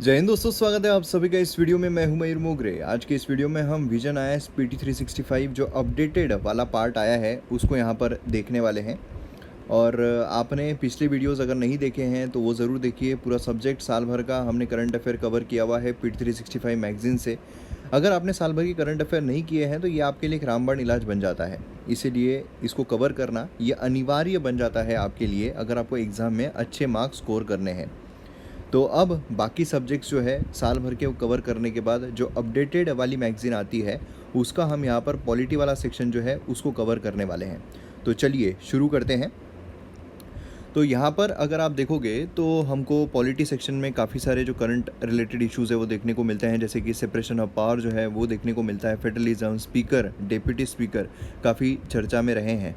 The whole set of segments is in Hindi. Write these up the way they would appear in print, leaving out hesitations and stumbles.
जय हिंद दोस्तों, स्वागत है आप सभी का इस वीडियो में। मैं हूं मयूर मोगरे। आज के इस वीडियो में हम विजन IAS PT 365 जो अपडेटेड वाला पार्ट आया है उसको यहां पर देखने वाले हैं। और आपने पिछले वीडियोस अगर नहीं देखे हैं तो वो ज़रूर देखिए। पूरा सब्जेक्ट साल भर का हमने करंट अफेयर कवर किया हुआ है PT 365 मैगजीन से। अगर आपने साल भर की करंट अफेयर नहीं किए हैं तो ये आपके लिए एक रामबाण इलाज बन जाता है। इसीलिए इसको कवर करना ये अनिवार्य बन जाता है आपके लिए, अगर आपको एग्ज़ाम में अच्छे मार्क्स स्कोर करने हैं। तो अब बाकी सब्जेक्ट्स जो है साल भर के वो कवर करने के बाद जो अपडेटेड वाली मैगज़ीन आती है उसका हम यहाँ पर पॉलिटी वाला सेक्शन जो है उसको कवर करने वाले हैं। तो चलिए शुरू करते हैं। तो यहाँ पर अगर आप देखोगे तो हमको पॉलिटी सेक्शन में काफ़ी सारे जो करंट रिलेटेड इश्यूज़ है वो देखने को मिलते हैं, जैसे कि सेपरेशन ऑफ पावर जो है वो देखने को मिलता है। फेडरलिज्म, स्पीकर, डिप्टी स्पीकर काफ़ी चर्चा में रहे हैं।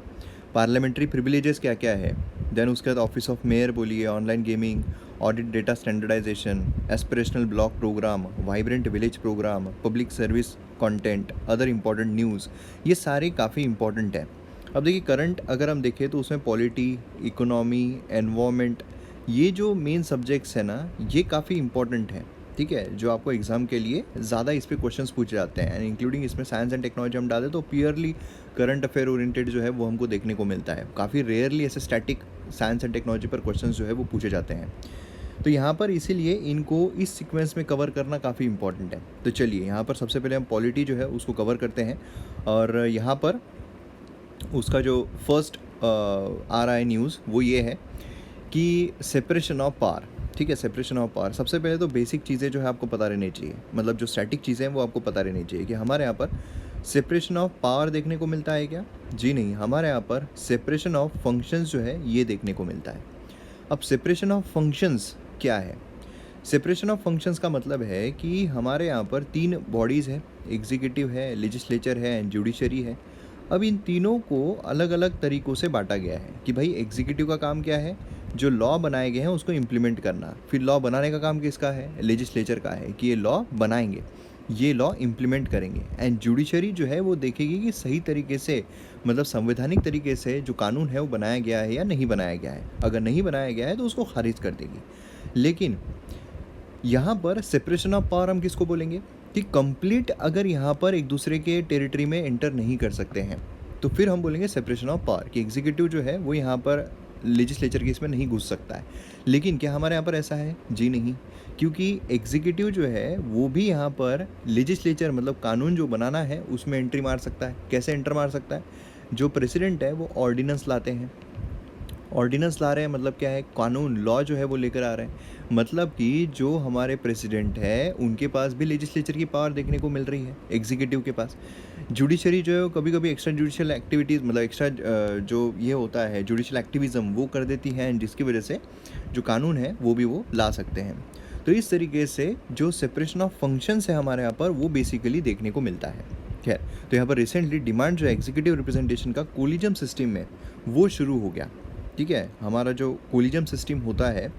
पार्लियामेंट्री प्रिविलेजेस क्या क्या है। देन उसके बाद ऑफिस ऑफ मेयर बोलिए, online gaming, audit data standardisation, aspirational block programme, vibrant village programme, public service content, other important news, ये सारे काफ़ी इंपॉर्टेंट हैं। अब देखिए करंट अगर हम देखें तो उसमें पॉलिटी, इकोनॉमी, एनवायरनमेंट, ये जो मेन सब्जेक्ट्स हैं ना ये काफ़ी इंपॉर्टेंट हैं। ठीक है, जो आपको एग्ज़ाम के लिए ज़्यादा इस पे क्वेश्चंस पूछे जाते हैं, एंड इंक्लूडिंग इसमें साइंस एंड टेक्नोलॉजी हम डालें तो प्योरली करंट अफेयर ओरिएंटेड जो है वो हमको देखने को मिलता है। काफ़ी रेयरली ऐसे स्टैटिक साइंस एंड टेक्नोलॉजी पर क्वेश्चंस जो है वो पूछे जाते हैं। तो यहाँ पर इसीलिए इनको इस सीक्वेंस में कवर करना काफ़ी इंपॉर्टेंट है। तो चलिए यहाँ पर सबसे पहले हम पॉलिटी जो है उसको कवर करते हैं। और यहाँ पर उसका जो फर्स्ट आ रहा है न्यूज़ वो ये है कि सेपरेशन ऑफ पावर। ठीक है, सेपरेशन ऑफ पावर। सबसे पहले तो बेसिक चीज़ें जो है आपको पता रहनी चाहिए, मतलब जो स्टैटिक चीज़ें हैं वो आपको पता रहनी चाहिए कि हमारे यहाँ पर सेपरेशन ऑफ पावर देखने को मिलता है क्या? जी नहीं, हमारे यहाँ पर सेपरेशन ऑफ फंक्शंस जो है ये देखने को मिलता है। अब सेपरेशन ऑफ फंक्शंस क्या है? सेपरेशन ऑफ फंक्शंस का मतलब है कि हमारे यहाँ पर 3 बॉडीज़ है, एग्जीक्यूटिव है, लेजिस्लेचर है एंड जुडिशरी है। अब इन तीनों को अलग अलग तरीक़ों से बांटा गया है कि भाई एग्जीक्यूटिव का काम क्या है, जो लॉ बनाए गए हैं उसको इम्प्लीमेंट करना। फिर लॉ बनाने का काम किसका है? लेजिस्लेचर का है कि ये लॉ बनाएंगे, ये लॉ इम्प्लीमेंट करेंगे। एंड जुडिशरी जो है वो देखेगी कि सही तरीके से, मतलब संवैधानिक तरीके से जो कानून है वो बनाया गया है या नहीं बनाया गया है। अगर नहीं बनाया गया है तो उसको खारिज कर देगी। लेकिन यहाँ पर सेपरेशन ऑफ पावर हम किसको बोलेंगे कि कंप्लीट अगर यहाँ पर एक दूसरे के टेरिटरी में एंटर नहीं कर सकते हैं तो फिर हम बोलेंगे सेपरेशन ऑफ पावर कि एग्जीक्यूटिव जो है वो यहाँ पर लेजिस्लेचर के इसमें नहीं घुस सकता है। लेकिन क्या हमारे यहाँ पर ऐसा है? जी नहीं, क्योंकि एग्जीक्यूटिव जो है वो भी यहाँ पर लेजिस्लेचर मतलब कानून जो बनाना है उसमें एंट्री मार सकता है। कैसे एंटर मार सकता है? जो प्रेसिडेंट है वो ऑर्डिनेंस लाते हैं। ऑर्डिनेंस ला रहे हैं मतलब क्या है? कानून, लॉ जो है वो लेकर आ रहे हैं। मतलब कि जो हमारे प्रेसिडेंट है उनके पास भी लेजिस्लेचर की पावर देखने को मिल रही है एग्जीक्यूटिव के पास। जुडिशरी जो है वो कभी कभी एक्स्ट्रा जुडिशियल एक्टिविटीज़, मतलब एक्स्ट्रा जो ये होता है जुडिशियल एक्टिविज़म वो कर देती है, जिसकी वजह से जो कानून है वो भी वो ला सकते हैं। तो इस तरीके से जो सेपरेशन ऑफ फंक्शंस है हमारे यहाँ पर वो बेसिकली देखने को मिलता है। खैर, तो यहाँ पर रिसेंटली डिमांड जो है एग्जीक्यूटिव रिप्रेजेंटेशन का कोलिजियम सिस्टम में वो शुरू हो गया। ठीक है, हमारा जो कोलिजियम सिस्टम होता है,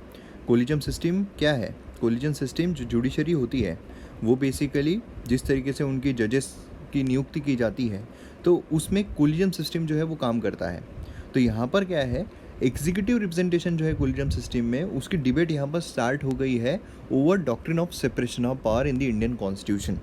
कोलिजियम सिस्टम क्या है? कोलिजियम सिस्टम जो जुडिशरी होती है वो बेसिकली जिस तरीके से उनकी जजेस की नियुक्ति की जाती है तो उसमें कोलिजियम सिस्टम जो है वो काम करता है। तो यहाँ पर क्या है, एग्जीक्यूटिव रिप्रेजेंटेशन जो है कोलिजियम सिस्टम में उसकी डिबेट यहाँ पर स्टार्ट हो गई है over doctrine of separation of power in the Indian constitution.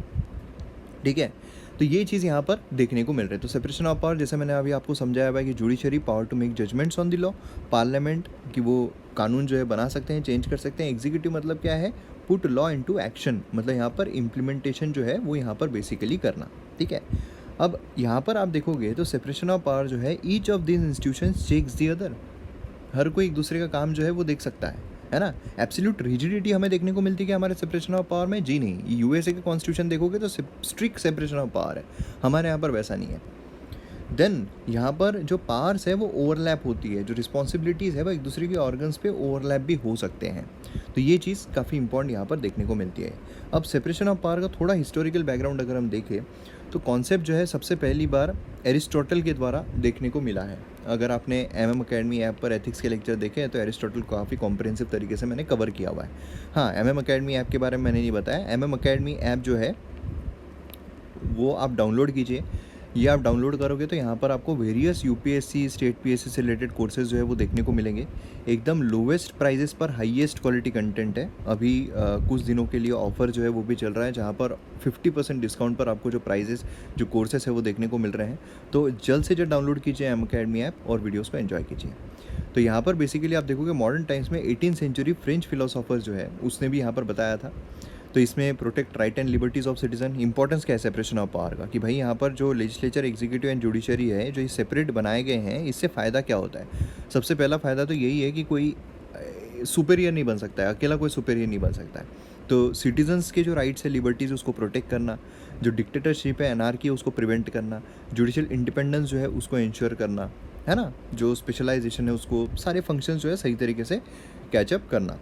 ठीक है, तो ये चीज़ यहाँ पर देखने को मिल रही है। तो सेपरेशन ऑफ पावर जैसे मैंने अभी आपको समझाया हुआ है कि judiciary power to make judgments on the law, parliament कि वो कानून जो है बना सकते हैं, चेंज कर सकते हैं। एग्जीक्यूटिव मतलब क्या है? पुट लॉ इनटू एक्शन, मतलब यहाँ पर इम्प्लीमेंटेशन जो है वो यहाँ पर बेसिकली करना। ठीक है, अब यहाँ पर आप देखोगे तो सेपरेशन ऑफ पावर जो है each of this institutions checks the other. हर कोई एक दूसरे का काम जो है वो देख सकता है ना। एब्सोल्यूट रिजिडिटी हमें देखने को मिलती है कि हमारे सेपरेशन ऑफ पावर में? जी नहीं। यूएसए के कॉन्स्टिट्यूशन देखोगे तो स्ट्रिक्ट सेपरेशन ऑफ पावर है, हमारे यहाँ पर वैसा नहीं है। देन यहाँ पर जो पावर्स है वो ओवरलैप होती है, जो रिस्पॉन्सिबिलिटीज़ है वो एक दूसरे के ऑर्गन्स पे ओवरलैप भी हो सकते हैं। तो ये चीज़ काफ़ी इंपॉर्टेंट यहाँ पर देखने को मिलती है। अब सेपरेशन ऑफ पावर का थोड़ा हिस्टोरिकल बैकग्राउंड अगर हम देखें तो कॉन्सेप्ट जो है सबसे पहली बार एरिस्टोटल के द्वारा देखने को मिला है। अगर आपने MM अकेडमी ऐप पर एथिक्स के लेक्चर देखे हैं तो एरिस्टोटल काफ़ी कॉम्प्रिहेंसिव तरीके से मैंने कवर किया हुआ है। हाँ, MM अकेडमी ऐप के बारे में मैंने नहीं बताया। MM अकेडमी ऐप जो है वो आप डाउनलोड कीजिए। ये आप डाउनलोड करोगे तो यहाँ पर आपको वेरियस यूपीएससी, स्टेट पीएससी से रिलेटेड कोर्सेज जो है वो देखने को मिलेंगे। एकदम लोवेस्ट प्राइजेस पर हाईएस्ट क्वालिटी कंटेंट है। अभी कुछ दिनों के लिए ऑफर जो है वो भी चल रहा है, जहाँ पर 50% डिस्काउंट पर आपको जो प्राइजेस, जो कोर्सेस है वो देखने को मिल रहे हैं। तो जल्द से जल्द डाउनलोड कीजिए अनअकैडमी ऐप और वीडियोज़ को एंजॉय कीजिए। तो यहाँ पर बेसिकली आप देखोगे मॉडर्न टाइम्स में 18th सेंचुरी फ्रेंच फिलोसोफर जो है उसने भी यहाँ पर बताया था। तो इसमें protect right and liberties of citizen, importance क्या है सेपरेशन ऑफ पावर का, कि भाई यहाँ पर जो लेजिस्लेचर, एग्जीक्यूटिव एंड जुडिशरी है, जो ये सेपरेट बनाए गए हैं, इससे फ़ायदा क्या होता है। सबसे पहला फ़ायदा तो यही है कि कोई सुपेरियर नहीं बन सकता है, अकेला कोई सुपेरियर नहीं बन सकता है। तो सिटीजन्स के जो राइट्स है, लिबर्टीज़, उसको प्रोटेक्ट करना, जो डिक्टेटरशिप है, एनार्की है, उसको प्रिवेंट करना, जुडिशल इंडिपेंडेंस जो है उसको इंश्योर करना, है ना, जो स्पेशलाइजेशन है उसको, सारे फंक्शंस जो है सही तरीके से कैचअप करना।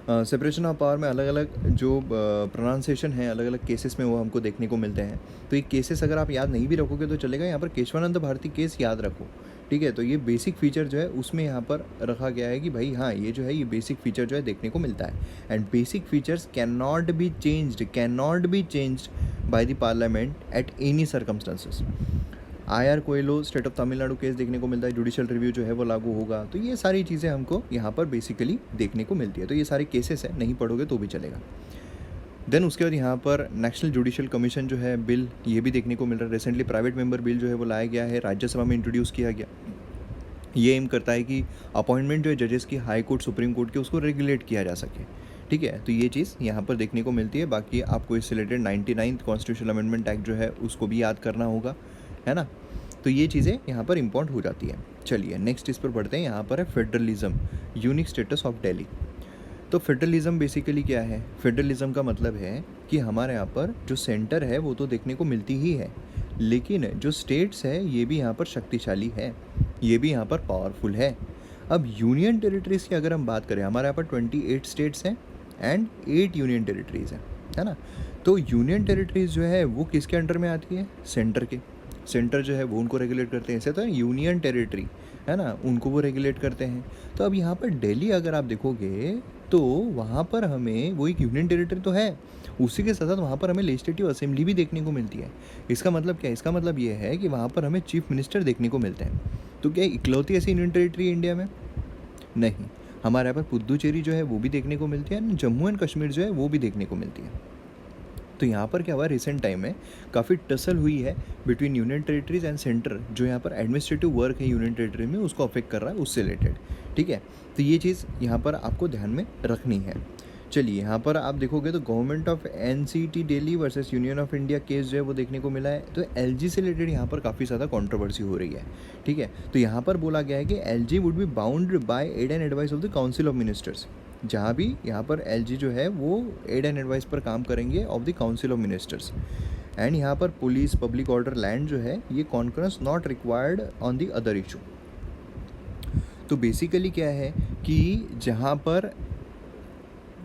सेपरेशन ऑफ पावर में अलग अलग जो प्रोनाउंसिएशन है, अलग अलग केसेस में वो हमको देखने को मिलते हैं। तो ये केसेस अगर आप याद नहीं भी रखोगे तो चलेगा, यहाँ पर केशवानंद भारती केस याद रखो, ठीक है। तो ये बेसिक फीचर जो है उसमें यहाँ पर रखा गया है कि भाई हाँ, ये जो है ये बेसिक फीचर जो है देखने को मिलता है। And basic features can not be changed by the parliament at any circumstances. R Coelho state of Tamil Nadu case देखने को मिलता है, जुडिशियल रिव्यू जो है वो लागू होगा। तो ये सारी चीज़ें हमको यहाँ पर बेसिकली देखने को मिलती है। तो ये सारे केसेस है, नहीं पढ़ोगे तो भी चलेगा। देन उसके बाद यहाँ पर नेशनल जुडिशियल कमीशन जो है बिल, ये भी देखने को मिल रहा है। रिसेंटली प्राइवेट मेंबर बिल जो है वो लाया गया है, राज्यसभा में इंट्रोड्यूस किया गया। ये एम करता है कि अपॉइंटमेंट जो है जजेस की हाई कोर्ट, सुप्रीम कोर्ट के, उसको रेगुलेट किया जा सके, ठीक है। तो ये चीज़ यहाँ पर देखने को मिलती है। बाकी आपको इससे related 99th constitutional amendment act जो है उसको भी याद करना होगा, है ना। तो ये चीज़ें यहाँ पर इम्पोर्टेंट हो जाती है। चलिए नेक्स्ट इस पर बढ़ते हैं। यहाँ पर है federalism, unique status of Delhi. तो फेडरलिज्म बेसिकली क्या है? फेडरलिज्म का मतलब है कि हमारे यहाँ पर जो सेंटर है वो तो देखने को मिलती ही है, लेकिन जो स्टेट्स है ये भी यहाँ पर शक्तिशाली है, ये भी यहाँ पर पावरफुल है। अब यूनियन टेरिटरीज़ की अगर हम बात करें, हमारे यहाँ पर 28 स्टेट्स हैं एंड 8 यूनियन टेरिटरीज़ हैं, है ना। तो यूनियन टेरिटरीज़ जो है वो किसके अंडर में आती है? सेंटर के। सेंटर जो है वो उनको रेगुलेट करते हैं, ऐसे तो यूनियन टेरिटरी है ना, उनको वो रेगुलेट करते हैं। तो अब यहाँ पर दिल्ली अगर आप देखोगे तो वहाँ पर हमें वो एक यूनियन टेरिटरी तो है, उसी के साथ साथ वहाँ पर हमें लेजिस्लेटिव असेंबली भी देखने को मिलती है। इसका मतलब क्या है? इसका मतलब ये है कि वहाँ पर हमें चीफ मिनिस्टर देखने को मिलते हैं। तो क्या इकलौती ऐसी यूनियन टेरिटरी इंडिया में? नहीं, हमारे यहाँ पर पुदुचेरी जो है वो भी देखने को मिलती है, जम्मू एंड कश्मीर जो है वो भी देखने को मिलती है। तो यहाँ पर क्या हुआ, रिसेंट टाइम में काफ़ी टसल हुई है between union territories and centre, जो यहाँ पर एडमिनिस्ट्रेटिव वर्क है यूनियन टेरिटरी में उसको अफेक्ट कर रहा है, उससे रिलेटेड, ठीक है। तो ये चीज़ यहाँ पर आपको ध्यान में रखनी है। चलिए यहाँ पर आप देखोगे तो government of NCT Delhi versus union of India case जो है वो देखने को मिला है। तो एलजी से रिलेटेड यहाँ पर काफ़ी ज़्यादा कंट्रोवर्सी हो रही है, ठीक है। तो यहाँ पर बोला गया है कि LG would be bound by add and advice of the council of ministers. जहाँ भी यहाँ पर एलजी जो है वो एड एंड एडवाइस पर काम करेंगे of the council of ministers. And यहाँ पर पुलिस, पब्लिक ऑर्डर, लैंड जो है ये concurrence not required on the other issue. तो बेसिकली क्या है कि जहाँ पर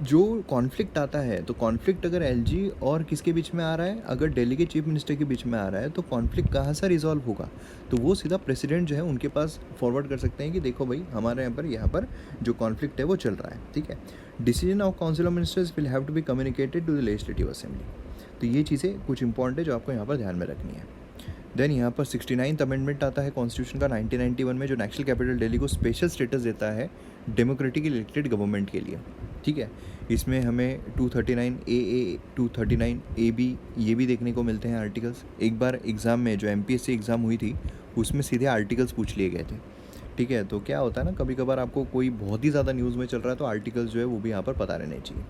जो कॉन्फ्लिक्ट आता है, तो कॉन्फ्लिक्ट अगर एलजी और किसके बीच में आ रहा है, अगर दिल्ली के चीफ मिनिस्टर के बीच में आ रहा है, तो कॉन्फ्लिक्ट कहाँ से रिजॉल्व होगा? तो वो सीधा प्रेसिडेंट जो है उनके पास फॉरवर्ड कर सकते हैं कि देखो भाई हमारे यहाँ पर जो कॉन्फ्लिक्ट है वो चल रहा है, ठीक है। Decision of council of ministers will have to be communicated to the legislative assembly. तो ये चीज़ें कुछ इंपॉर्टेंट है जो आपको यहाँ पर ध्यान में रखनी है। देन यहाँ पर 69th अमेंडमेंट आता है कॉन्स्टिट्यूशन का 1991 में, जो नेशनल कैपिटल दिल्ली को स्पेशल स्टेटस देता है डेमोक्रेटिकली इलेक्टेड गवर्नमेंट के लिए, ठीक है। इसमें हमें 239A, 239AB ये भी देखने को मिलते हैं आर्टिकल्स। एक बार एग्ज़ाम में जो MPSC एग्ज़ाम हुई थी उसमें सीधे आर्टिकल्स पूछ लिए गए थे, ठीक है। तो क्या होता है ना, कभी कभार आपको कोई बहुत ही ज़्यादा न्यूज़ में चल रहा है तो आर्टिकल्स जो है वो भी यहाँ पर पता रहने चाहिए।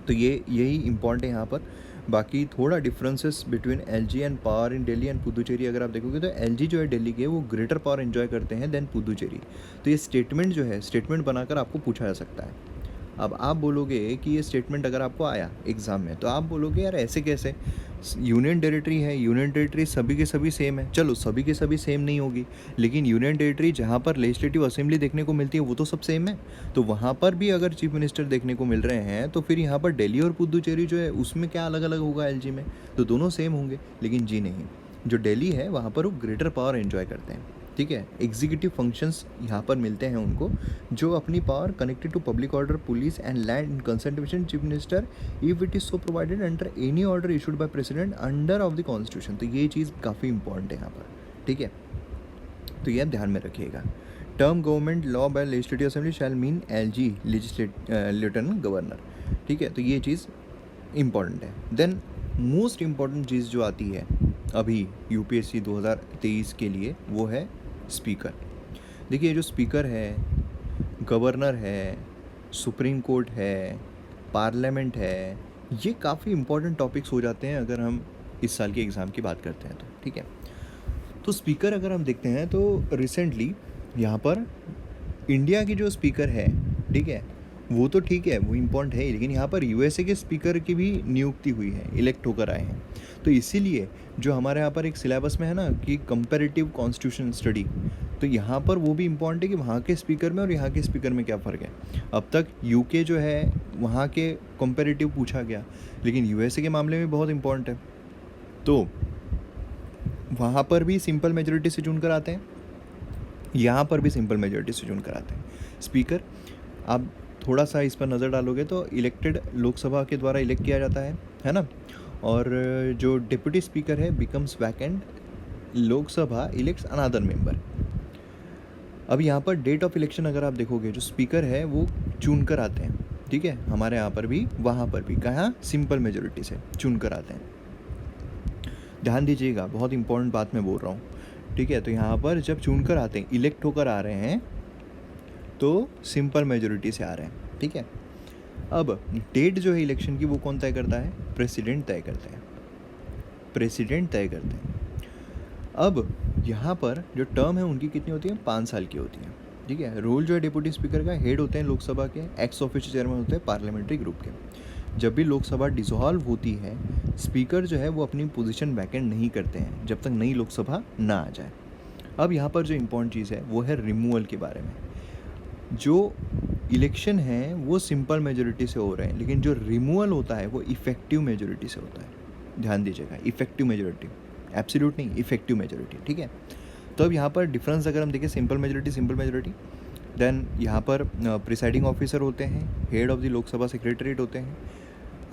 तो ये यही इम्पॉर्टेंट है यहाँ पर। बाकी थोड़ा differences between LG and power in Delhi and Puducherry अगर आप देखोगे तो एलजी जो है दिल्ली के वो ग्रेटर पावर एंजॉय करते हैं देन पुदुचेरी। तो ये स्टेटमेंट जो है, स्टेटमेंट बनाकर आपको पूछा जा सकता है। अब आप बोलोगे कि ये स्टेटमेंट अगर आपको आया एग्ज़ाम में तो आप बोलोगे यार ऐसे कैसे, यूनियन टेरिटरी है, यूनियन टेरिटरी सभी के सभी सेम है। चलो सभी के सभी सेम नहीं होगी, लेकिन यूनियन टेरिटरी जहाँ पर लेजिस्लेटिव असेंबली देखने को मिलती है वो तो सब सेम है। तो वहाँ पर भी अगर चीफ मिनिस्टर देखने को मिल रहे हैं तो फिर यहाँ पर दिल्ली और पुदुचेरी जो है उसमें क्या अलग अलग होगा एलजी में? तो दोनों सेम होंगे, लेकिन जी नहीं, जो दिल्ली है वहाँ पर वो ग्रेटर पावर एंजॉय करते हैं, ठीक है। एग्जीक्यूटिव फंक्शंस यहाँ पर मिलते हैं उनको, जो अपनी power connected to public order, police and land in consultation chief minister if it is so provided under any order issued by president under of the constitution. तो ये चीज़ काफ़ी इंपॉर्टेंट है यहाँ पर, ठीक है। तो ये आप ध्यान में रखिएगा। Term government law by legislative assembly shall mean LG lieutenant governor, ठीक है। तो ये चीज़ इम्पॉर्टेंट है। देन मोस्ट इम्पॉर्टेंट चीज़ जो आती है अभी UPSC 2023 के लिए, वो है स्पीकर। देखिए जो स्पीकर है, गवर्नर है, सुप्रीम कोर्ट है, पार्लियामेंट है, ये काफ़ी इम्पॉर्टेंट टॉपिक्स हो जाते हैं अगर हम इस साल के एग्ज़ाम की बात करते हैं तो, ठीक है। तो स्पीकर अगर हम देखते हैं तो रिसेंटली यहाँ पर इंडिया की जो स्पीकर है, ठीक है, वो तो ठीक है, वो इम्पोर्टेंट है, लेकिन यहाँ पर USA के स्पीकर की भी नियुक्ति हुई है, इलेक्ट होकर आए हैं। तो इसीलिए जो हमारे यहाँ पर एक सिलेबस में है ना कि कंपैरेटिव कॉन्स्टिट्यूशन स्टडी, तो यहाँ पर वो भी इम्पोर्टेंट है कि वहाँ के स्पीकर में और यहाँ के स्पीकर में क्या फ़र्क है। अब तक UK जो है वहाँ के कंपैरेटिव पूछा गया, लेकिन USA के मामले में बहुत इम्पोर्टेंट है, तो वहाँ पर भी सिंपल मेजोरिटी से चुन कर आते हैं, यहाँ पर भी सिंपल मेजोरिटी से चुन कर आते हैं स्पीकर। आप थोड़ा सा इस पर नज़र डालोगे तो इलेक्टेड लोकसभा के द्वारा इलेक्ट किया जाता है ना। और जो डिप्यूटी स्पीकर है becomes vacant, Lok Sabha elects another member. अब यहाँ पर डेट ऑफ इलेक्शन अगर आप देखोगे, जो स्पीकर है वो चुन कर आते हैं, ठीक है। हमारे यहाँ पर भी, वहाँ पर भी, कहाँ, सिंपल मेजोरिटी से चुन कर आते हैं। ध्यान दीजिएगा, बहुत इंपॉर्टेंट बात मैं बोल रहा हूँ, ठीक है। तो यहाँ पर जब चुन कर आते हैं, इलेक्ट होकर आ रहे हैं, तो सिंपल मेजोरिटी से आ रहे हैं, ठीक है। अब डेट जो है इलेक्शन की, वो कौन तय करता है? प्रेसिडेंट तय करते हैं, प्रेसिडेंट तय करते हैं। अब यहाँ पर जो टर्म है उनकी कितनी होती है? 5 साल की होती है, ठीक है। रोल जो है डिप्यूटी स्पीकर का, हेड होते हैं लोकसभा के, एक्स ऑफिशियल चेयरमैन होते हैं पार्लियामेंट्री ग्रुप के। जब भी लोकसभा डिसॉल्व होती है, स्पीकर जो है वो अपनी पोजीशन वैकेंट नहीं करते हैं जब तक नई लोकसभा ना आ जाए। अब यहाँ पर जो इम्पोर्टेंट चीज़ है वो है रिमूवल के बारे में। जो इलेक्शन है वो सिंपल मेजोरिटी से हो रहे हैं, लेकिन जो रिमूवल होता है वो इफेक्टिव मेजोरिटी से होता है। ध्यान दीजिएगा, इफेक्टिव मेजोरिटी, एब्सोल्यूट नहीं, इफेक्टिव मेजोरिटी, ठीक है। तो अब यहाँ पर डिफरेंस अगर हम देखें, सिंपल मेजोरिटी, देन यहाँ पर प्रिसाइडिंग ऑफिसर होते हैं, head of the Lok Sabha secretariat होते हैं।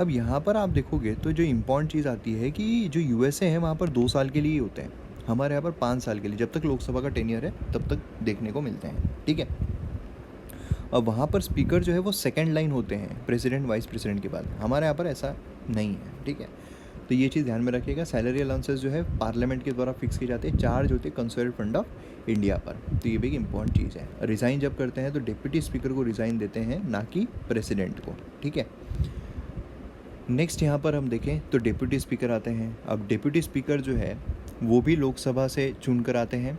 अब यहाँ पर आप देखोगे तो जो इम्पॉर्टेंट चीज़ आती है कि जो USA है वहाँ पर 2 साल के लिए होते हैं, हमारे यहाँ पर 5 साल के लिए, जब तक लोकसभा का टेन्योर है तब तक देखने को मिलते हैं, ठीक है। अब वहाँ पर स्पीकर जो है वो सेकंड लाइन होते हैं, प्रेसिडेंट वाइस प्रेसिडेंट के बाद। हमारे यहाँ पर ऐसा नहीं है, ठीक है। तो ये चीज़ ध्यान में रखिएगा। सैलरी अलाउंसेस जो है पार्लियामेंट के द्वारा फिक्स किए जाते हैं, चार्ज होते हैं कंसर्वेटिव फंड ऑफ इंडिया पर। तो ये भी एक इंपॉर्टेंट चीज़ है। रिज़ाइन जब करते हैं तो डिप्यूटी स्पीकर को रिज़ाइन देते हैं, ना कि प्रेसिडेंट को, ठीक है। नेक्स्ट यहाँ पर हम देखें तो डिप्यूटी स्पीकर आते हैं। अब डिप्यूटी स्पीकर जो है वो भी लोकसभा से चुन कर आते हैं।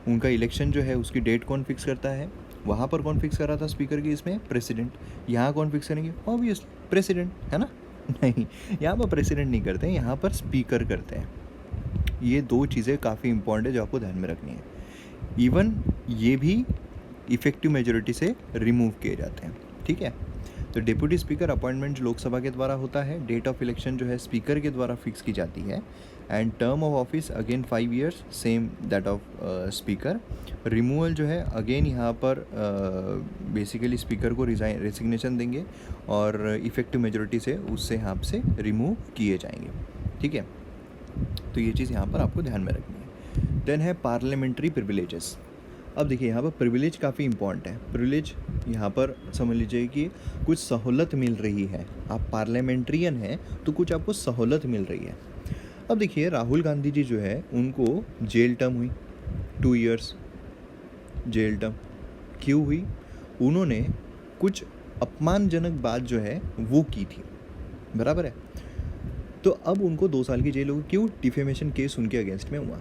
उनका इलेक्शन जो है उसकी डेट कौन फिक्स करता है? वहाँ पर कौन फिक्स कर रहा था स्पीकर की? इसमें प्रेसिडेंट। यहाँ कौन फिक्स करेंगे? ऑब्वियस प्रेसिडेंट, है ना। नहीं, यहाँ पर प्रेसिडेंट नहीं करते हैं, यहाँ पर स्पीकर करते हैं। ये 2 चीज़ें काफ़ी इंपॉर्टेंट है जो आपको ध्यान में रखनी है। इवन ये भी इफेक्टिव मेजोरिटी से रिमूव किए जाते हैं, ठीक है। तो डिप्यूटी स्पीकर अपॉइंटमेंट लोकसभा के द्वारा होता है, डेट ऑफ इलेक्शन जो है स्पीकर के द्वारा फिक्स की जाती है, and term of office again 5 years, same that of speaker. Removal जो है अगेन यहाँ पर बेसिकली स्पीकर को रेसिग्नेशन देंगे और इफेक्टिव मेजोरिटी से उससे यहाँ से रिमूव किए जाएंगे, ठीक है। तो ये चीज़ यहाँ पर आपको ध्यान में रखनी है। देन है पार्लियामेंट्री प्रिविलेजेस। अब देखिए यहाँ पर प्रिविलेज काफ़ी इंपॉर्टेंट है। प्रिविलेज यहाँ पर समझ लीजिए कि कुछ सहूलत मिल रही है, आप पार्लियामेंट्रियन हैं तो कुछ आपको सहूलत मिल रही है। अब देखिए राहुल गांधी जी जो है उनको जेल टर्म हुई, 2 years जेल टर्म। क्यों हुई? उन्होंने कुछ अपमानजनक बात जो है वो की थी, बराबर है। तो अब उनको 2 साल की जेल होगी। क्यों? डिफेमेशन केस उनके अगेंस्ट में हुआ।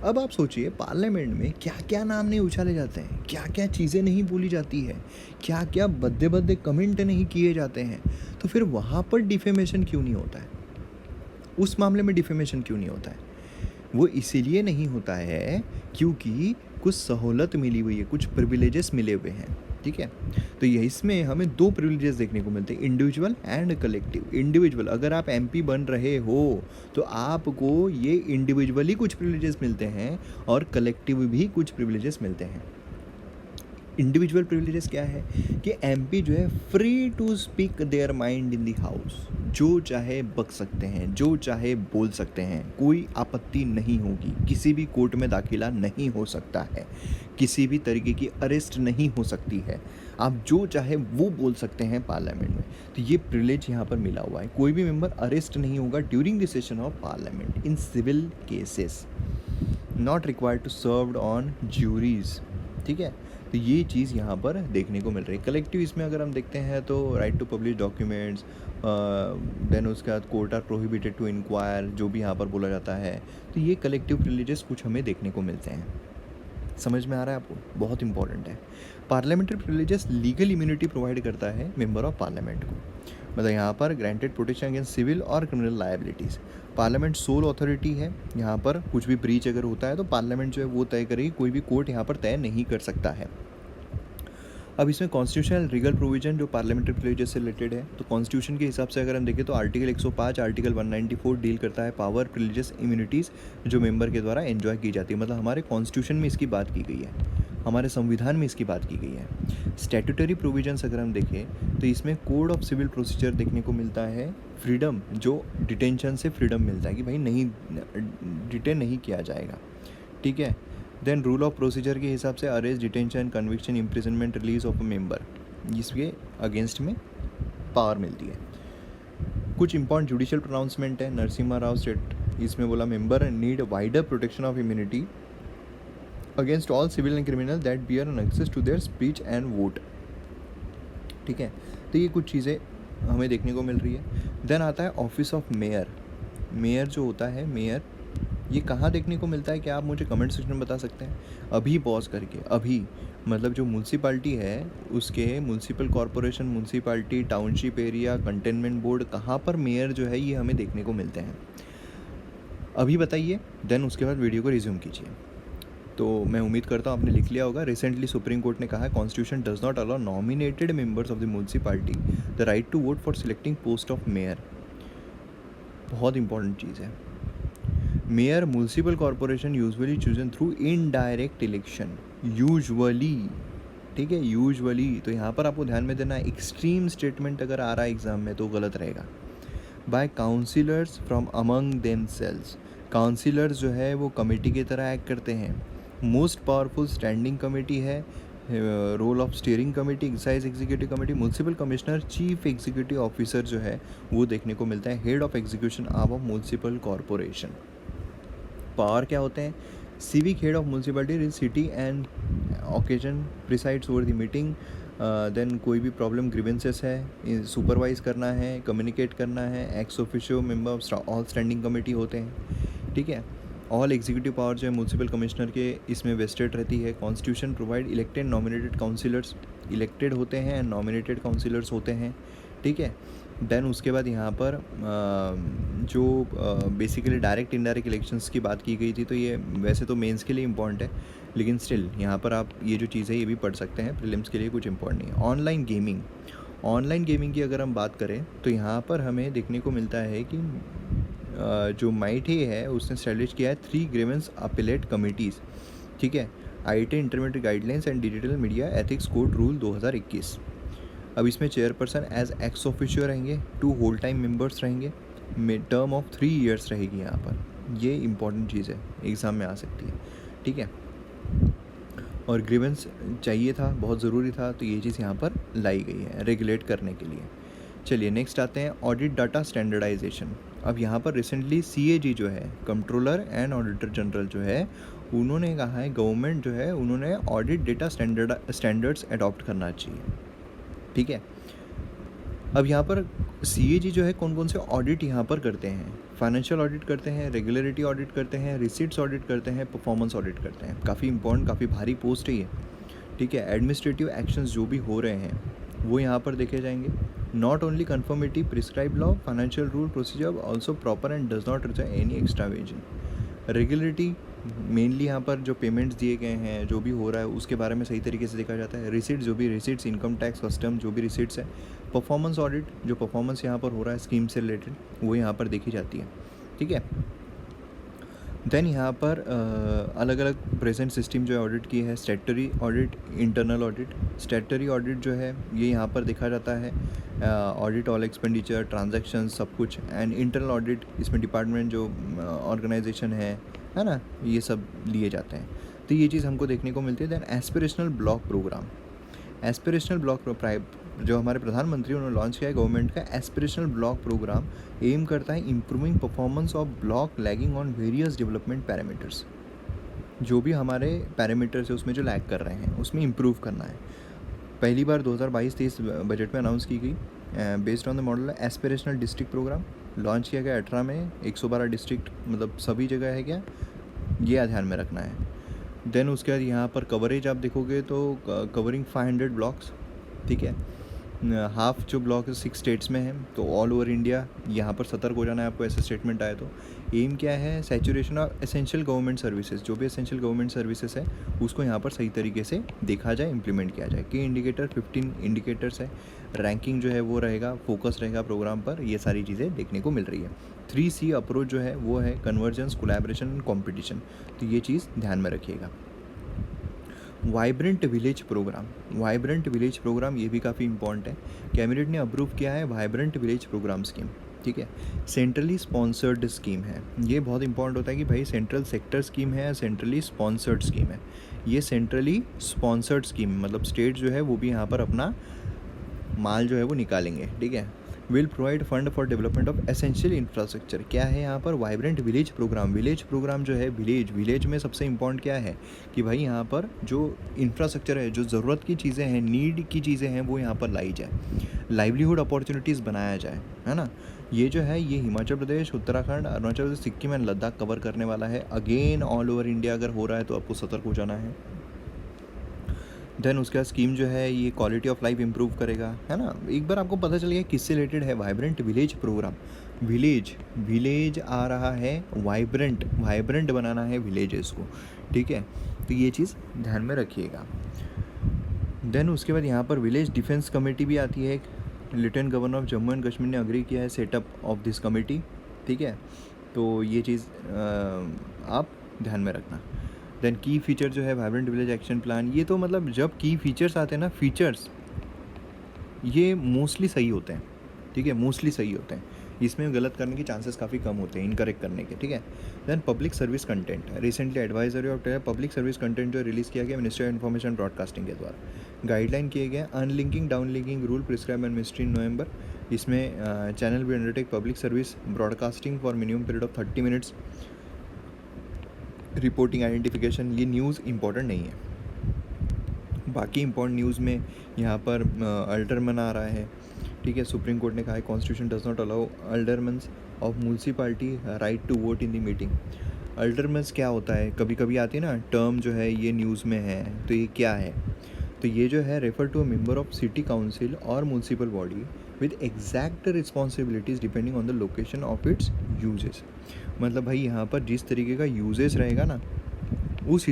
अब आप सोचिए पार्लियामेंट में क्या क्या नाम नहीं उछाले जाते हैं, क्या क्या चीज़ें नहीं बोली जाती है, क्या क्या भद्दे भद्दे कमेंट नहीं किए जाते हैं, तो फिर वहाँ पर डिफेमेशन क्यों नहीं होता है? उस मामले में डिफेमेशन क्यों नहीं होता है? वो इसीलिए नहीं होता है क्योंकि कुछ सहूलत मिली हुई है, कुछ प्रिविलेजेस मिले हुए हैं, ठीक है। तो ये इसमें हमें 2 प्रिविलेजेस देखने को मिलते हैं, इंडिविजुअल एंड कलेक्टिव। इंडिविजुअल, अगर आप एमपी बन रहे हो तो आपको ये इंडिविजुअली कुछ प्रिविलेजेस मिलते हैं और कलेक्टिव भी कुछ प्रिविलेजेस मिलते हैं। इंडिविजुअल प्रिविलेजेस क्या है कि एमपी जो है free to speak their mind in the house, जो चाहे बक सकते हैं, जो चाहे बोल सकते हैं, कोई आपत्ति नहीं होगी, किसी भी कोर्ट में दाखिला नहीं हो सकता है, किसी भी तरीके की अरेस्ट नहीं हो सकती है, आप जो चाहे वो बोल सकते हैं पार्लियामेंट में। तो ये प्रिविलेज यहाँ पर मिला हुआ है। कोई भी मेंबर अरेस्ट नहीं होगा during the session of parliament in civil cases, not required to served on juries. ठीक है, तो ये चीज़ यहाँ पर देखने को मिल रही है। कलेक्टिव इसमें अगर हम देखते हैं तो right to publish documents, then उसके बाद court are prohibited to inquire, जो भी यहाँ पर बोला जाता है। तो ये कलेक्टिव प्रिविलेजेस कुछ हमें देखने को मिलते हैं। समझ में आ रहा है आपको? बहुत इंपॉर्टेंट है। Parliamentary privileges legal immunity provide करता है मेंबर ऑफ पार्लियामेंट को, मतलब यहाँ पर ग्रांटेड प्रोटेक्शन अगेंस्ट सिविल और criminal liabilities. Parliament soul authority है, यहाँ पर कुछ भी ब्रीच अगर होता है तो पार्लियामेंट जो है वो तय करेगी, कोई भी कोर्ट यहाँ पर तय नहीं कर सकता है। अब इसमें कॉन्स्टिट्यूशनल लीगल प्रोविजन जो पार्लियामेंट्री प्रिविलेजेस से रिलेटेड है, तो कॉन्स्टिट्यूशन के हिसाब से अगर हम देखें तो आर्टिकल 105, आर्टिकल 194 डील करता है पावर, प्रिविलेजेस, इम्यूनिटीज़ जो मेंबर के द्वारा एंजॉय की जाती है। मतलब हमारे कॉन्स्टिट्यूशन में इसकी बात की गई है, हमारे संविधान में इसकी बात की गई है। स्टैट्यूटरी प्रोविजंस अगर हम देखें तो इसमें कोड ऑफ सिविल प्रोसीजर देखने को मिलता है, फ्रीडम, जो डिटेंशन से फ्रीडम मिलता है कि भाई नहीं डिटेन नहीं किया जाएगा। ठीक है, देन रूल ऑफ प्रोसीजर के हिसाब से arrest, detention, conviction, imprisonment, release of a member, इसके अगेंस्ट में पावर मिलती है। कुछ इंपॉर्टेंट जुडिशियल प्रोनाउंसमेंट है। नरसिम्हा राव स्टेट, इसमें बोला member need wider protection of immunity against all civil and criminal that bear an access to their speech and vote. ठीक है, तो ये कुछ चीज़ें हमें देखने को मिल रही है। देन आता है ऑफिस ऑफ मेयर। मेयर जो होता है, मेयर, ये कहाँ देखने को मिलता है, क्या आप मुझे कमेंट सेक्शन में बता सकते हैं? अभी पॉज करके, अभी मतलब जो म्यूनसिपाल्टी है उसके municipal corporation, municipality, township area, containment board, कहाँ पर मेयर जो है ये हमें देखने को मिलते हैं, अभी बताइए। देन उसके बाद वीडियो को रिज्यूम कीजिए। तो मैं उम्मीद करता हूँ आपने लिख लिया होगा। रिसेंटली सुप्रीम कोर्ट ने कहा है constitution does not allow nominated members of the municipality the right to vote for selecting post of mayor. बहुत इंपॉर्टेंट चीज़ है। Mayor municipal corporation usually chosen through indirect election, usually. ठीक है, यूजुअली। तो यहाँ पर आपको ध्यान में देना है, एक्सट्रीम स्टेटमेंट अगर आ रहा है एग्जाम में तो गलत रहेगा। By councillors from among themselves, councillors जो है वो कमेटी की तरह एक्ट करते हैं। मोस्ट पावरफुल स्टैंडिंग कमेटी है, role of steering committee, excise executive committee, municipal commissioner, chief executive officer जो है वो देखने को मिलता है, head of execution of municipal corporation. Power क्या होते हैं? Civic head of municipality city and occasion presides over the meeting. Then कोई भी प्रॉब्लम ग्रीवेंसेस है सुपरवाइज करना है, कम्युनिकेट करना है। Ex officio member of all standing committee होते हैं। ठीक है, ऑल एग्जीक्यूटिव पावर जो है म्यूनसिपल कमिश्नर के इसमें वेस्टेड रहती है। Constitution provide elected nominated councillors, elected होते हैं एंड नॉमिनेटेड काउंसिलर्स होते हैं। ठीक है, देन उसके बाद यहाँ पर जो बेसिकली डायरेक्ट इनडायरेक्ट इलेक्शंस की बात की गई थी, तो ये वैसे तो मेंस के लिए इम्पॉर्टेंट है, लेकिन स्टिल यहाँ पर आप ये जो चीज़ है ये भी पढ़ सकते हैं, प्रीलिम्स के लिए कुछ इम्पॉर्टेंट नहीं है। ऑनलाइन गेमिंग, ऑनलाइन गेमिंग की अगर हम बात करें तो यहाँ पर हमें देखने को मिलता है कि जो माइटे है उसने स्टैब्लिश किया है 3 ग्रीवेंस अपीलेट कमिटीज़। ठीक है, IT intermediate guidelines and digital media ethics code rule 2021। अब इसमें चेयरपर्सन एज एक्स ऑफिशियो रहेंगे, 2 होल टाइम मेंबर्स रहेंगे, टर्म ऑफ 3 इयर्स रहेगी यहाँ पर। ये इंपॉर्टेंट चीज़ है, एग्ज़ाम में आ सकती है। ठीक है, और ग्रीवेंस चाहिए था, बहुत ज़रूरी था, तो ये चीज़ यहाँ पर लाई गई है रेगुलेट करने के लिए। चलिए नेक्स्ट आते हैं ऑडिट डाटा स्टैंडर्डाइजेशन। अब यहाँ पर रिसेंटली CAG जो है, कंट्रोलर एंड ऑडिटर जनरल जो है, उन्होंने कहा है गवर्नमेंट जो है उन्होंने ऑडिट डेटा स्टैंडर्ड्स अडॉप्ट करना चाहिए। ठीक है, अब यहाँ पर CAG जो है कौन कौन से ऑडिट यहाँ पर करते हैं? फाइनेंशियल ऑडिट करते हैं, रेगुलरिटी ऑडिट करते हैं, रिसीट्स ऑडिट करते हैं, परफॉर्मेंस ऑडिट करते हैं। काफ़ी इंपॉर्टेंट, काफ़ी भारी पोस्ट है ये। ठीक है, एडमिनिस्ट्रेटिव एक्शंस जो भी हो रहे हैं वो यहाँ पर देखे जाएंगे। Not only conformity prescribe law, financial rule procedure also proper and does not require any extra version. Regularity mainly यहाँ पर जो पेमेंट्स दिए गए हैं, जो भी हो रहा है उसके बारे में सही तरीके से देखा जाता है। रिसीट्स, जो भी रिसीट्स, इनकम टैक्स, कस्टम, जो भी रिसीट्स है। परफॉर्मेंस ऑडिट, जो परफॉर्मेंस यहाँ पर हो रहा है स्कीम से रिलेटेड, वो यहाँ पर देखी जाती है, ठीक है। देन यहाँ पर अलग अलग प्रेजेंट सिस्टम जो है ऑडिट की है। Statutory audit, internal audit. Statutory audit जो है ये यहाँ पर देखा जाता है ऑडिट ऑल एक्सपेंडिचर, ट्रांजैक्शन, सब कुछ। एंड इंटरनल ऑडिट, इसमें डिपार्टमेंट जो ऑर्गेनाइजेशन है ना, ये सब लिए जाते हैं। तो ये चीज़ हमको देखने को मिलती है। Then aspirational block program. Aspirational block जो हमारे प्रधानमंत्री उन्होंने लॉन्च किया है गवर्नमेंट का एस्पिरेशनल ब्लॉक प्रोग्राम, एम करता है improving performance of block lagging on various development parameters. जो भी हमारे पैरामीटर्स है उसमें जो लैग कर रहे हैं उसमें इम्प्रूव करना है। पहली बार 2022-23 बजट में अनाउंस की गई based on the model aspirational district program. Launch किया गया 18 में, 112 डिस्ट्रिक्ट, मतलब सभी जगह है क्या, ये ध्यान में रखना है। देन उसके बाद यहाँ पर कवरेज आप देखोगे तो कवरिंग 500 ब्लॉक्स, ठीक है। हाफ जो ब्लॉक 6 स्टेट्स में है, तो ऑल ओवर इंडिया यहाँ पर सतर्क हो जाना है आपको ऐसे स्टेटमेंट आए तो। एम क्या है, saturation of essential government services, जो भी एसेंशियल गवर्नमेंट सर्विसेज है उसको यहाँ पर सही तरीके से देखा जाए, इम्प्लीमेंट किया जाए। की इंडिकेटर 15 इंडिकेटर्स है। रैंकिंग जो है वो रहेगा, फोकस रहेगा प्रोग्राम पर, ये सारी चीज़ें देखने को मिल रही है। 3C अप्रोच जो है वो है कन्वर्जेंस, कोलैबोरेशन, कॉम्पिटिशन, तो ये चीज़ ध्यान में रखिएगा। Vibrant village program. Vibrant village program ये भी काफ़ी इंपॉर्टेंट है। कैबिनेट ने अप्रूव किया है वाइब्रेंट विलेज प्रोग्राम स्कीम, ठीक है। सेंट्रली स्पॉन्सर्ड स्कीम है। ये बहुत इंपॉर्टेंट होता है कि भाई सेंट्रल सेक्टर स्कीम है या सेंट्रली स्पॉन्सर्ड स्कीम है। ये सेंट्रली स्पॉन्सर्ड स्कीम, मतलब स्टेट जो है वो भी यहाँ पर अपना माल जो है वो निकालेंगे, ठीक है। Will provide fund for development of essential infrastructure. क्या है यहाँ पर, vibrant village program. Village program जो है, विलेज में सबसे इंपॉर्टेंट क्या है कि भाई यहाँ पर जो इंफ्रास्ट्रक्चर है, जो ज़रूरत की चीज़ें हैं, नीड की चीज़ें हैं, वो यहाँ पर लाई जाए, लाइवलीहुड अपॉर्चुनिटीज़ बनाया जाए, है ना। ये जो है ये हिमाचल प्रदेश, उत्तराखंड, अरुणाचल प्रदेश, सिक्किम एंड लद्दाख कवर करने वाला है। अगेन ऑल ओवर इंडिया अगर हो रहा है तो आपको सतर्क हो जाना है। देन उसका स्कीम जो है ये क्वालिटी ऑफ लाइफ इंप्रूव करेगा, है ना। एक बार आपको पता चल गया किससे रिलेटेड है, वाइब्रेंट विलेज प्रोग्राम। विलेज आ रहा है, वाइब्रेंट बनाना है विलेजेस को, ठीक है। तो ये चीज़ ध्यान में रखिएगा। देन उसके बाद यहाँ पर विलेज डिफेंस कमेटी भी आती है। Lieutenant governor of Jammu and Kashmir ने अग्री किया है सेटअप ऑफ दिस कमेटी, ठीक है। तो ये चीज़ आप ध्यान में रखना। देन की फीचर जो है वाइब्रेंट विलेज एक्शन प्लान, ये तो मतलब जब की फीचर्स आते हैं ना, फीचर्स ये मोस्टली सही होते हैं, ठीक है, मोस्टली सही होते हैं। इसमें गलत करने के चांसेस काफ़ी कम होते हैं, इनकरेक्ट करने के, ठीक है। Then public service content, recently advisory of public service content जो रिलीज़ किया गया मिनिस्ट्री ऑफ इन्फॉर्मेशन ब्रॉडकास्टिंग के द्वारा। गाइडलाइन किए गए unlinking downlinking rule prescribe and ministry in November. इसमें चैनल भी undertake public service broadcasting for minimum period of 30 minutes. Reporting identification, ये न्यूज़ इंपॉर्टेंट नहीं है। बाकी इंपॉर्टेंट न्यूज़ में यहाँ पर अल्डरमन आ रहा है, ठीक है। सुप्रीम कोर्ट ने कहा है constitution does not allow aldermans of municipality right to vote in the meeting. Aldermans क्या होता है, कभी कभी आती है ना टर्म, जो है ये न्यूज़ में है, तो ये क्या है, तो ये जो है refer to a member of city council और municipal body with exact responsibilities depending on the location of its uses. मतलब भाई यहाँ पर जिस तरीके का यूजेस रहेगा ना, उस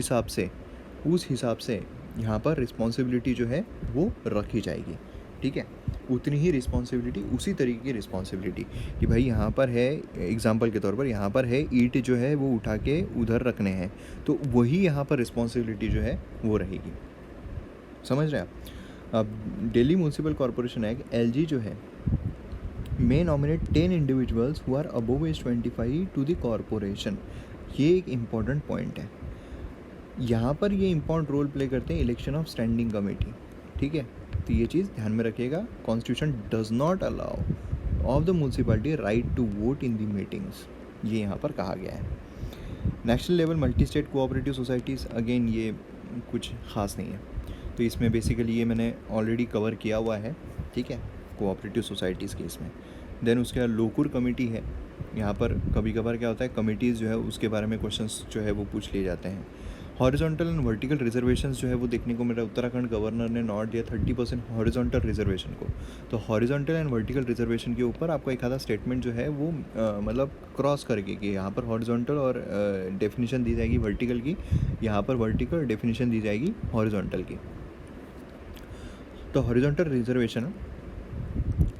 हिसाब से यहाँ पर रिस्पॉन्सिबिलिटी जो है वो रखी जाएगी, ठीक है। उतनी ही रिस्पॉन्सिबिलिटी, उसी तरीके की रिस्पॉन्सिबिलिटी कि भाई यहाँ पर है, एग्जांपल के तौर पर यहाँ पर है ईंट जो है वो उठा के उधर रखने हैं, तो वही यहाँ पर रिस्पॉन्सिबिलिटी जो है वो रहेगी, समझ रहे हैं आप। अब Delhi municipal corporation act LG जो है may nominate 10 individuals who are above age 25 to the corporation। ये एक इम्पॉर्टेंट पॉइंट है। यहाँ पर ये इम्पॉर्टेंट रोल प्ले करते हैं इलेक्शन ऑफ स्टैंडिंग कमेटी, ठीक है। तो ये चीज़ ध्यान में रखिएगा। Constitution does not allow of the municipality right to vote in the meetings, ये यहाँ पर कहा गया है। National level multi state cooperative societies, again ये कुछ ख़ास नहीं है, तो इसमें बेसिकली ये मैंने ऑलरेडी कवर किया हुआ है, ठीक है, कोऑपरेटिव सोसाइटीज़ के इसमें। देन उसके बाद लोकुर कमेटी है। यहाँ पर कभी कभार क्या होता है, कमिटीज़ जो है उसके बारे में क्वेश्चंस जो है वो पूछ लिए जाते हैं। हॉरिजॉन्टल एंड वर्टिकल रिजर्वेशंस जो है वो देखने को मिल रहा है। उत्तराखंड गवर्नर ने नॉट दिया 30% हॉरिजॉन्टल रिजर्वेशन को। तो हॉरिजॉन्टल एंड वर्टिकल रिजर्वेशन के ऊपर आपको एक आधा स्टेटमेंट जो है वो मतलब क्रॉस करके कि यहाँ पर हॉरिजॉन्टल और डेफिनेशन दी जाएगी वर्टिकल की, यहाँ पर वर्टिकल डेफिनेशन दी जाएगी हॉरिजॉन्टल की। तो हॉरिजॉन्टल रिजर्वेशन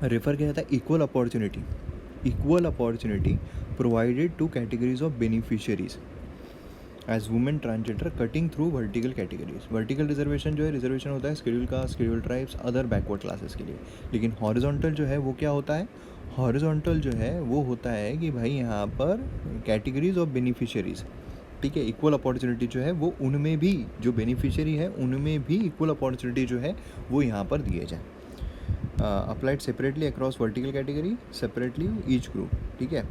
रेफर किया जाता है equal opportunity provided to categories of beneficiaries as women transgender cutting through vertical categories. Vertical reservation जो है रिजर्वेशन होता है schedule caste, schedule tribes, other backward classes के लिए। लेकिन हॉरिजॉन्टल जो है वो क्या होता है, हॉरिजॉन्टल जो है वो होता है कि भाई यहाँ पर कैटेगरीज ऑफ बेनिफिशियरीज, ठीक है, इक्वल अपॉर्चुनिटी जो है वो उनमें भी, जो बेनिफिशियरी है उनमें भी इक्वल अपॉर्चुनिटी जो है वो यहाँ पर दिए जाए। Applied separately across vertical category, separately each group, ठीक है।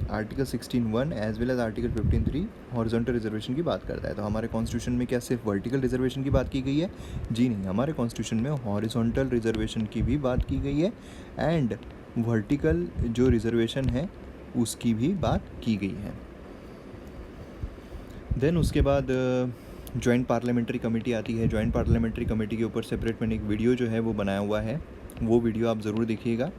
Article 16(1) as well as article 15(3) horizontal reservation की बात करता है। तो हमारे कॉन्स्टिट्यूशन में क्या सिर्फ वर्टिकल रिजर्वेशन की बात की गई है? जी नहीं, हमारे कॉन्स्टिट्यूशन में हॉरिजॉन्टल रिजर्वेशन की भी बात की गई है एंड वर्टिकल जो रिजर्वेशन है उसकी भी बात की गई है। देन उसके बाद जॉइंट पार्लियामेंट्री कमेटी आती है। जॉइंट पार्लियामेंट्री कमेटी के ऊपर सेपरेट मैंने एक वीडियो जो है वो बनाया हुआ है, वो वीडियो आप ज़रूर देखिएगा,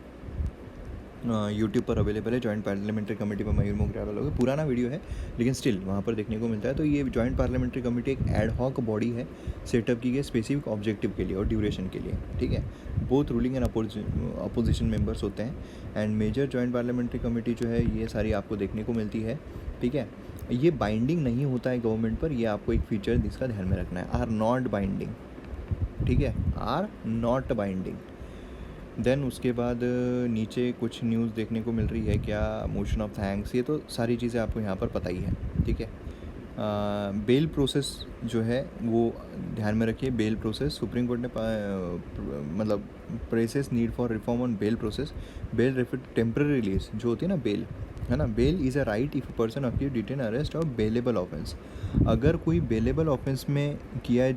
यूट्यूब पर अवेलेबल है। जॉइंट पार्लियामेंट्री कमेटी पर मयूर मोगरे वालों का पुराना वीडियो है, लेकिन स्टिल वहाँ पर देखने को मिलता है। तो ये जॉइंट पार्लियामेंट्री कमेटी एक एड हॉक बॉडी है, सेटअप की गई स्पेसिफिक ऑब्जेक्टिव के लिए और ड्यूरेशन के लिए, ठीक है। Both ruling and opposition members होते हैं and major joint parliamentary committee जो है ये सारी आपको देखने को मिलती है, ठीक है। ये बाइंडिंग नहीं होता है गवर्नमेंट पर, ये आपको एक फीचर इसका ध्यान में रखना है, आर नॉट बाइंडिंग, ठीक है, आर नॉट बाइंडिंग। देन उसके बाद नीचे कुछ न्यूज़ देखने को मिल रही है, क्या मोशन ऑफ थैंक्स, ये तो सारी चीज़ें आपको यहाँ पर पता ही है, ठीक है। बेल प्रोसेस जो है वो ध्यान में रखिए। बेल प्रोसेस सुप्रीम कोर्ट ने मतलब presses need for reform on bail process. Bail refer temporary release जो होती है ना, बेल है ना, bail is a right if person accuse detain arrest और बेलेबल ऑफेंस। अगर कोई बेलेबल ऑफेंस में किया है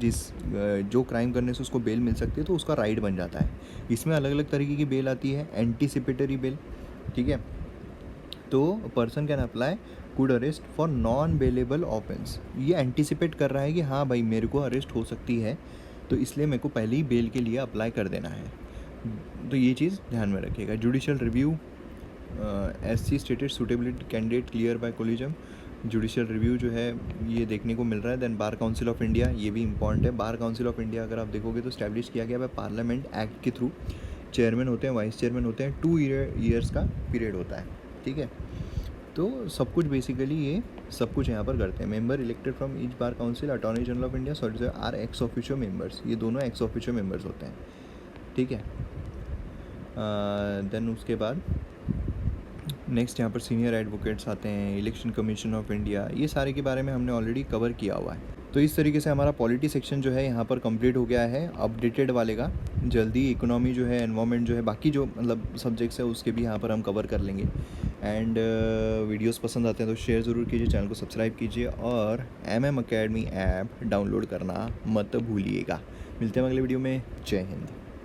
जो क्राइम करने से उसको बेल मिल सकती है तो उसका राइट बन जाता है। इसमें अलग अलग तरीके की बेल आती है, एंटीसिपेटरी बेल, ठीक है। तो person can apply could arrest for non bailable offence. ये एंटीसिपेट कर रहा है कि हाँ भाई मेरे को अरेस्ट हो सकती है, तो इसलिए मेरे को पहले ही बेल के लिए अप्लाई कर देना है। तो ये चीज़ ध्यान में रखिएगा। Judicial review, SC stated suitability candidate clear by collegium. Judicial review जो है ये देखने को मिल रहा है। Then bar council of India, ये भी इंपॉर्टेंट है। बार काउंसिल ऑफ इंडिया अगर आप देखोगे तो स्टैब्लिश किया गया है पार्लियामेंट एक्ट के थ्रू। चेयरमैन होते हैं, वाइस चेयरमैन होते हैं, 2 ईयर्स का पीरियड होता है, ठीक है। तो सब कुछ बेसिकली ये सब कुछ यहाँ पर करते हैं। Member elected from each bar council, attorney general of India, solicitor are ex officio members. ये दोनों एक्स ऑफिशियो मेंबर्स होते हैं, ठीक है। देन उसके बाद नेक्स्ट यहाँ पर सीनियर एडवोकेट्स आते हैं, इलेक्शन कमीशन ऑफ इंडिया, ये सारे के बारे में हमने ऑलरेडी कवर किया हुआ है। तो इस तरीके से हमारा पॉलिटी सेक्शन जो है यहाँ पर कंप्लीट हो गया है अपडेटेड वाले का। जल्दी इकोनॉमी जो है, एनवायरनमेंट जो है, बाकी जो मतलब सब्जेक्ट्स है उसके भी यहाँ पर हम कवर कर लेंगे। एंड वीडियोस पसंद आते हैं तो शेयर ज़रूर कीजिए, चैनल को सब्सक्राइब कीजिए और MM Academy ऐप डाउनलोड करना मत भूलिएगा। मिलते हैं अगले वीडियो में। जय हिंद।